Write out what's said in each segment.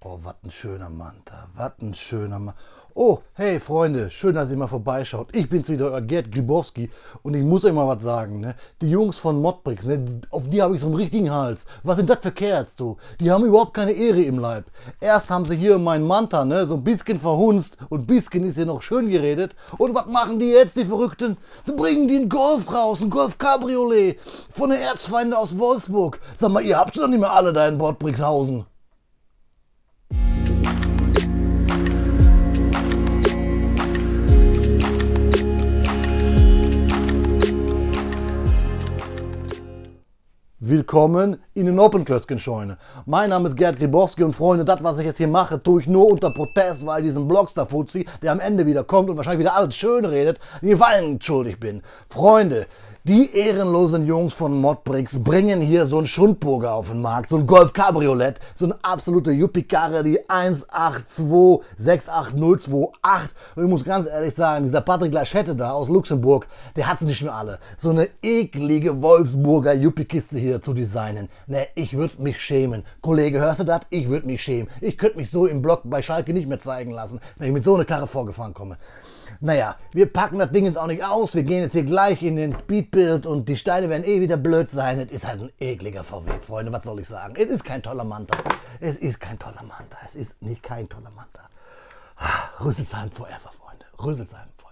Oh, was ein schöner Manta, was ein schöner Mann. Oh, hey Freunde, schön, dass ihr mal vorbeischaut. Ich bin's wieder, euer Gerd Gribowski und ich muss euch mal was sagen, ne? Die Jungs von Modbricks, ne? Auf die habe ich so einen richtigen Hals. Was sind das für Kerls, du? Die haben überhaupt keine Ehre im Leib. Erst haben sie hier meinen Manta, ne? So ein bisschen verhunzt und ein bisschen ist hier noch schön geredet. Und was machen die jetzt, die Verrückten? Dann bringen die einen Golf raus, einen Golf Cabriolet von den Erzfeinden aus Wolfsburg. Sag mal, ihr habt doch nicht mehr alle da in Bordbrickshausen. Willkommen in den Open-Klößchen-Scheune. Mein Name ist Gerd Gribowski und Freunde, das, was ich jetzt hier mache, tue ich nur unter Protest, weil diesem Blogstar-Fuzzi, der am Ende wieder kommt und wahrscheinlich wieder alles schön redet, den Gefallen schuldig bin. Freunde, die ehrenlosen Jungs von Modbricks bringen hier so einen Schundburger auf den Markt, so ein Golf Cabriolet, so eine absolute Yuppie-Karre, die 1826808. Und ich muss ganz ehrlich sagen, dieser Patrick Lachette da aus Luxemburg, der hat's nicht mehr alle. So eine eklige Wolfsburger Yuppie-Kiste hier zu designen. Ne, ich würde mich schämen. Kollege, hörst du das? Ich würde mich schämen. Ich könnte mich so im Blog bei Schalke nicht mehr zeigen lassen, wenn ich mit so einer Karre vorgefahren komme. Naja, wir packen das Ding jetzt auch nicht aus. Wir gehen jetzt hier gleich in den Speedbuild und die Steine werden eh wieder blöd sein. Es ist halt ein ekliger VW, Freunde. Was soll ich sagen? Es ist kein toller Manta. Es ist kein toller Manta. Es ist nicht kein toller Manta. Rüsselsheim forever, Freunde. Rüsselsheim forever.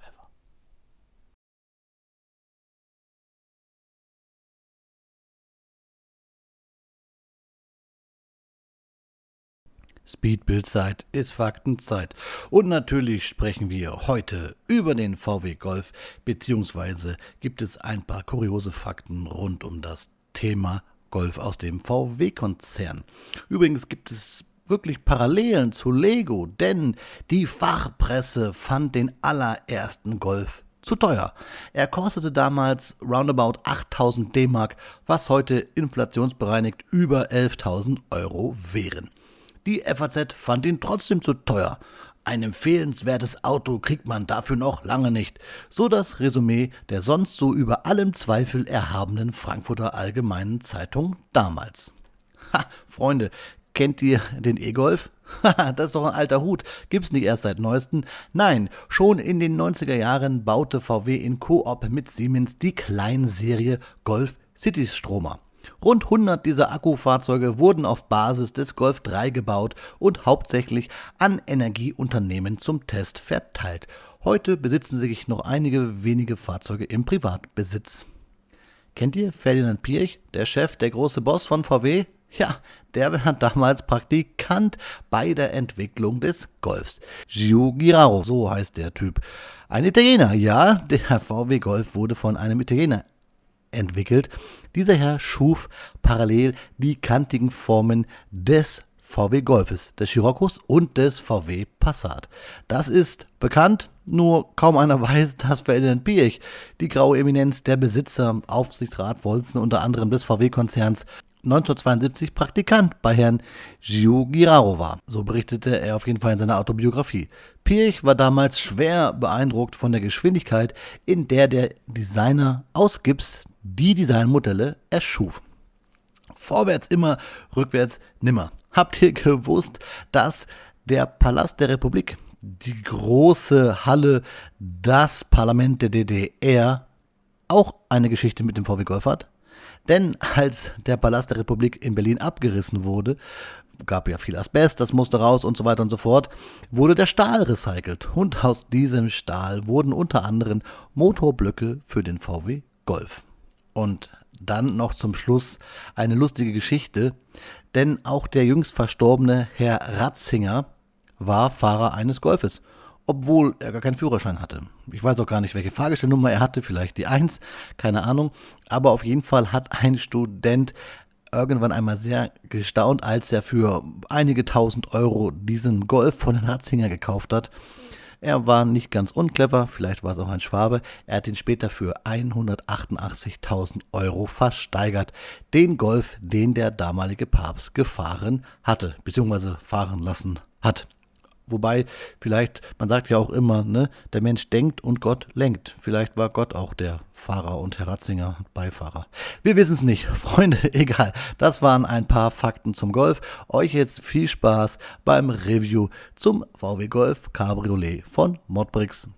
Speedbildzeit ist Faktenzeit. Und natürlich sprechen wir heute über den VW Golf, beziehungsweise gibt es ein paar kuriose Fakten rund um das Thema Golf aus dem VW-Konzern. Übrigens gibt es wirklich Parallelen zu Lego, denn die Fachpresse fand den allerersten Golf zu teuer. Er kostete damals roundabout 8.000 D-Mark, was heute inflationsbereinigt über 11.000 Euro wären. Die FAZ fand ihn trotzdem zu teuer. Ein empfehlenswertes Auto kriegt man dafür noch lange nicht. So das Resümee der sonst so über allem Zweifel erhabenen Frankfurter Allgemeinen Zeitung damals. Ha, Freunde, kennt ihr den E-Golf? Haha, das ist doch ein alter Hut. Gibt's nicht erst seit neuestem. Nein, schon in den 90er Jahren baute VW in Koop mit Siemens die Kleinserie Golf Citystromer. Rund 100 dieser Akkufahrzeuge wurden auf Basis des Golf 3 gebaut und hauptsächlich an Energieunternehmen zum Test verteilt. Heute besitzen sich noch einige wenige Fahrzeuge im Privatbesitz. Kennt ihr Ferdinand Piëch, der Chef, der große Boss von VW? Ja, der war damals Praktikant bei der Entwicklung des Golfs. Gio Giraro, so heißt der Typ. Ein Italiener, ja, der VW Golf wurde von einem Italiener entwickelt. Dieser Herr schuf parallel die kantigen Formen des VW Golfes, des Scirocco's und des VW Passat. Das ist bekannt, nur kaum einer weiß, dass Ferdinand Piëch, die graue Eminenz der Besitzer, Aufsichtsratsvorsitzende unter anderem des VW-Konzerns, 1972 Praktikant bei Herrn Gio Giraro war. So berichtete er auf jeden Fall in seiner Autobiografie. Piëch war damals schwer beeindruckt von der Geschwindigkeit, in der Designer aus Gips die Designmodelle erschuf. Vorwärts immer, rückwärts nimmer. Habt ihr gewusst, dass der Palast der Republik, die große Halle, das Parlament der DDR, auch eine Geschichte mit dem VW Golf hat? Denn als der Palast der Republik in Berlin abgerissen wurde, gab ja viel Asbest, das musste raus und so weiter und so fort, wurde der Stahl recycelt. Und aus diesem Stahl wurden unter anderem Motorblöcke für den VW Golf. Und dann noch zum Schluss eine lustige Geschichte, denn auch der jüngst verstorbene Herr Ratzinger war Fahrer eines Golfes, obwohl er gar keinen Führerschein hatte. Ich weiß auch gar nicht, welche Fahrgestellnummer er hatte, vielleicht die 1, keine Ahnung, aber auf jeden Fall hat ein Student irgendwann einmal sehr gestaunt, als er für einige tausend Euro diesen Golf von Herrn Ratzinger gekauft hat. Er war nicht ganz unclever, vielleicht war es auch ein Schwabe. Er hat ihn später für 188.000 Euro versteigert. Den Golf, den der damalige Papst gefahren hatte, beziehungsweise fahren lassen hat. Wobei, vielleicht, man sagt ja auch immer, ne, der Mensch denkt und Gott lenkt. Vielleicht war Gott auch der Fahrer und Herr Ratzinger Beifahrer. Wir wissen es nicht, Freunde, egal. Das waren ein paar Fakten zum Golf. Euch jetzt viel Spaß beim Review zum VW Golf Cabriolet von Modbrix.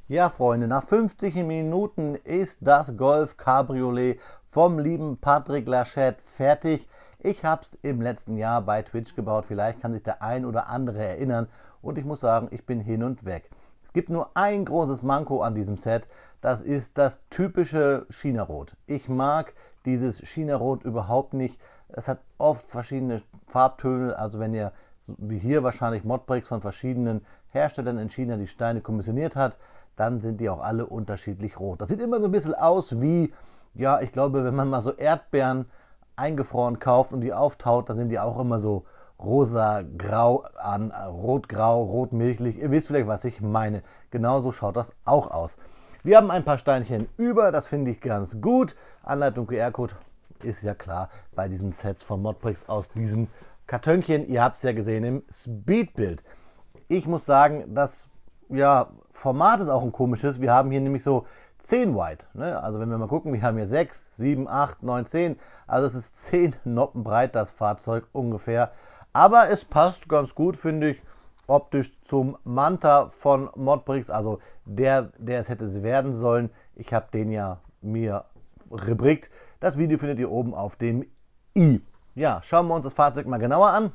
Ja, Freunde, nach 50 Minuten ist das Golf Cabriolet vom lieben Patrick Lachette fertig. Ich habe es im letzten Jahr bei Twitch gebaut, vielleicht kann sich der ein oder andere erinnern und ich muss sagen, ich bin hin und weg. Es gibt nur ein großes Manko an diesem Set, das ist das typische China-Rot. Ich mag dieses China-Rot überhaupt nicht. Es hat oft verschiedene Farbtöne, also wenn ihr, wie hier wahrscheinlich Modbrix von verschiedenen Herstellern in China die Steine kommissioniert hat, dann sind die auch alle unterschiedlich rot. Das sieht immer so ein bisschen aus wie, ja, ich glaube, wenn man mal so Erdbeeren eingefroren kauft und die auftaut, dann sind die auch immer so rosa-grau an, rot-grau, rot-milchlich. Ihr wisst vielleicht, was ich meine. Genauso schaut das auch aus. Wir haben ein paar Steinchen über, das finde ich ganz gut. Anleitung QR-Code ist ja klar bei diesen Sets von Modbrix aus diesen Kartönchen. Ihr habt es ja gesehen im Speedbild. Ich muss sagen, das Format ist auch ein komisches. Wir haben hier nämlich so 10 Wide. Ne? Also wenn wir mal gucken, wir haben hier 6, 7, 8, 9, 10. Also es ist 10 Noppen breit, das Fahrzeug ungefähr. Aber es passt ganz gut, finde ich, optisch zum Manta von Modbrix. Also der es hätte werden sollen. Ich habe den ja mir rebrickt. Das Video findet ihr oben auf dem i. Ja, schauen wir uns das Fahrzeug mal genauer an.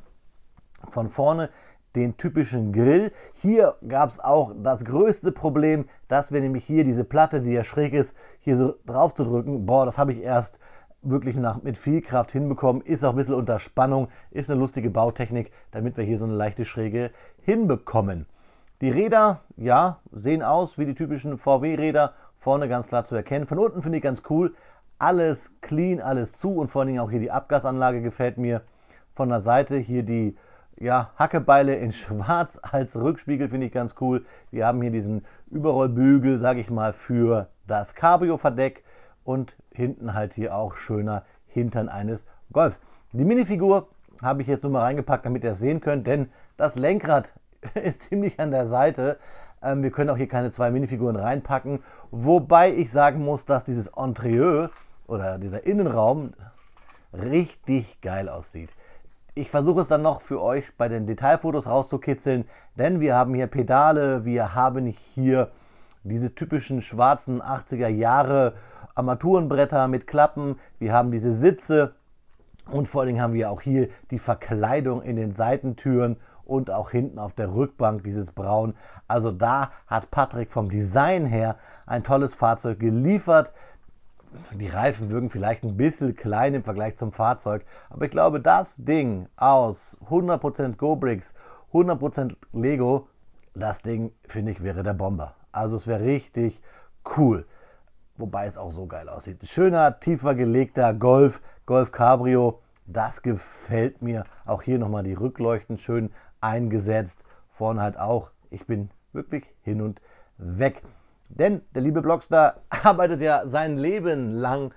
Von vorne den typischen Grill. Hier gab es auch das größte Problem, dass wir nämlich hier diese Platte, die ja schräg ist, hier so drauf zu drücken. Boah, das habe ich erst wirklich mit viel Kraft hinbekommen. Ist auch ein bisschen unter Spannung. Ist eine lustige Bautechnik, damit wir hier so eine leichte Schräge hinbekommen. Die Räder, ja, sehen aus wie die typischen VW-Räder. Vorne ganz klar zu erkennen. Von unten finde ich ganz cool. Alles clean, alles zu und vor allen Dingen auch hier die Abgasanlage gefällt mir. Von der Seite hier die Hackebeile in schwarz als Rückspiegel finde ich ganz cool. Wir haben hier diesen Überrollbügel, sage ich mal, für das Cabrio-Verdeck und hinten halt hier auch schöner Hintern eines Golfs. Die Minifigur habe ich jetzt nur mal reingepackt, damit ihr es sehen könnt, denn das Lenkrad ist ziemlich an der Seite. Wir können auch hier keine zwei Minifiguren reinpacken, wobei ich sagen muss, dass dieses Interieur oder dieser Innenraum richtig geil aussieht. Ich versuche es dann noch für euch bei den Detailfotos rauszukitzeln, denn wir haben hier Pedale, wir haben hier diese typischen schwarzen 80er Jahre Armaturenbretter mit Klappen, wir haben diese Sitze und vor allen Dingen haben wir auch hier die Verkleidung in den Seitentüren und auch hinten auf der Rückbank dieses Braun. Also da hat Patrick vom Design her ein tolles Fahrzeug geliefert. Die Reifen wirken vielleicht ein bisschen klein im Vergleich zum Fahrzeug, aber ich glaube, das Ding aus 100% GoBricks, 100% Lego, das Ding, finde ich, wäre der Bomber. Also es wäre richtig cool, wobei es auch so geil aussieht. Schöner, tiefer gelegter Golf Cabrio, das gefällt mir. Auch hier nochmal die Rückleuchten schön eingesetzt, vorne halt auch. Ich bin wirklich hin und weg. Denn der liebe Blockstar arbeitet ja sein Leben lang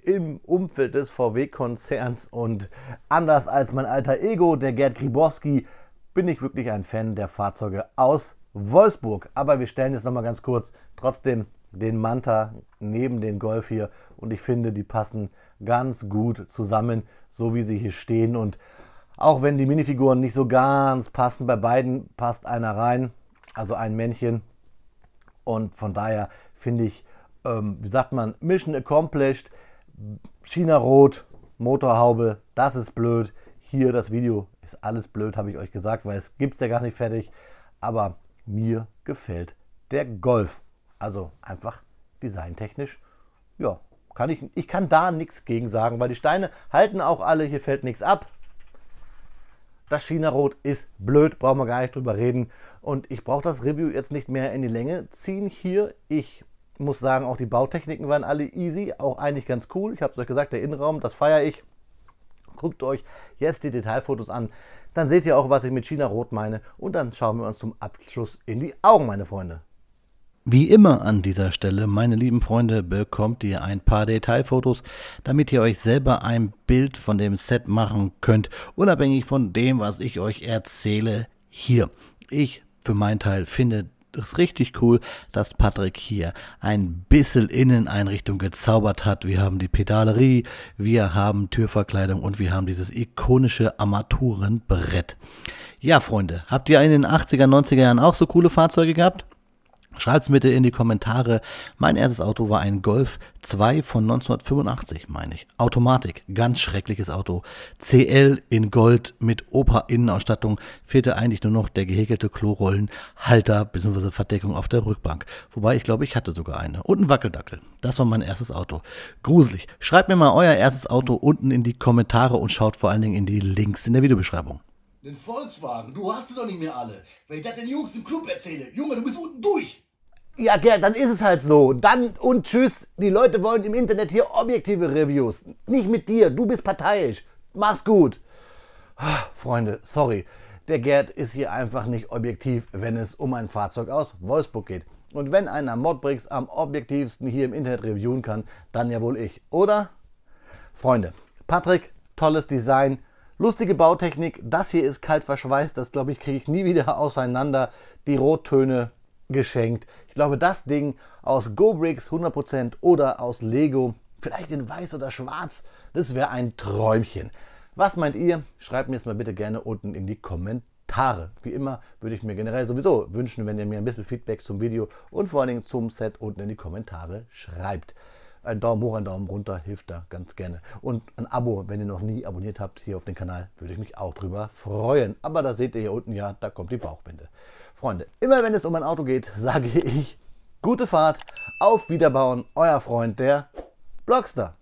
im Umfeld des VW-Konzerns und anders als mein alter Ego, der Gerd Gribowski, bin ich wirklich ein Fan der Fahrzeuge aus Wolfsburg. Aber wir stellen jetzt nochmal ganz kurz trotzdem den Manta neben den Golf hier und ich finde, die passen ganz gut zusammen, so wie sie hier stehen. Und auch wenn die Minifiguren nicht so ganz passen, bei beiden passt einer rein, also ein Männchen. Und von daher finde ich, wie sagt man, Mission accomplished. China-Rot, Motorhaube, das ist blöd. Hier das Video ist alles blöd, habe ich euch gesagt, weil es gibt es ja gar nicht fertig. Aber mir gefällt der Golf. Also einfach designtechnisch, ja, ich kann da nichts gegen sagen, weil die Steine halten auch alle, hier fällt nichts ab. Das China-Rot ist blöd, brauchen wir gar nicht drüber reden. Und ich brauche das Review jetzt nicht mehr in die Länge ziehen hier. Ich muss sagen, auch die Bautechniken waren alle easy, auch eigentlich ganz cool. Ich habe es euch gesagt, der Innenraum, das feiere ich. Guckt euch jetzt die Detailfotos an, dann seht ihr auch, was ich mit China-Rot meine. Und dann schauen wir uns zum Abschluss in die Augen, meine Freunde. Wie immer an dieser Stelle, meine lieben Freunde, bekommt ihr ein paar Detailfotos, damit ihr euch selber ein Bild von dem Set machen könnt, unabhängig von dem, was ich euch erzähle hier. Ich für meinen Teil finde es richtig cool, dass Patrick hier ein bisschen Inneneinrichtung gezaubert hat. Wir haben die Pedalerie, wir haben Türverkleidung und wir haben dieses ikonische Armaturenbrett. Ja, Freunde, habt ihr in den 80er, 90er Jahren auch so coole Fahrzeuge gehabt? Schreibt's bitte in die Kommentare. Mein erstes Auto war ein Golf 2 von 1985, meine ich. Automatik, ganz schreckliches Auto. CL in Gold mit Opa-Innenausstattung. Fehlte eigentlich nur noch der gehäkelte Klorollenhalter bzw. Verdeckung auf der Rückbank. Wobei ich glaube, ich hatte sogar eine. Und ein Wackeldackel. Das war mein erstes Auto. Gruselig. Schreibt mir mal euer erstes Auto unten in die Kommentare und schaut vor allen Dingen in die Links in der Videobeschreibung. Den Volkswagen, du hast es doch nicht mehr alle. Wenn ich das den Jungs im Club erzähle, Junge, du bist unten durch. Ja, Gerd, dann ist es halt so. Dann und tschüss. Die Leute wollen im Internet hier objektive Reviews. Nicht mit dir, du bist parteiisch. Mach's gut. Freunde, sorry. Der Gerd ist hier einfach nicht objektiv, wenn es um ein Fahrzeug aus Wolfsburg geht. Und wenn einer Modbricks am objektivsten hier im Internet reviewen kann, dann ja wohl ich, oder? Freunde, Patrick, tolles Design, lustige Bautechnik. Das hier ist kalt verschweißt, das glaube ich kriege ich nie wieder auseinander. Die Rottöne geschenkt. Ich glaube, das Ding aus GoBricks 100% oder aus Lego, vielleicht in weiß oder schwarz, das wäre ein Träumchen. Was meint ihr? Schreibt mir es mal bitte gerne unten in die Kommentare. Wie immer würde ich mir generell sowieso wünschen, wenn ihr mir ein bisschen Feedback zum Video und vor allen Dingen zum Set unten in die Kommentare schreibt. Ein Daumen hoch, ein Daumen runter hilft da ganz gerne. Und ein Abo, wenn ihr noch nie abonniert habt hier auf den Kanal, würde ich mich auch drüber freuen. Aber da seht ihr hier unten ja, da kommt die Bauchbinde. Freunde, immer wenn es um ein Auto geht, sage ich, gute Fahrt, auf Wiederbauen, euer Freund, der Blockstar.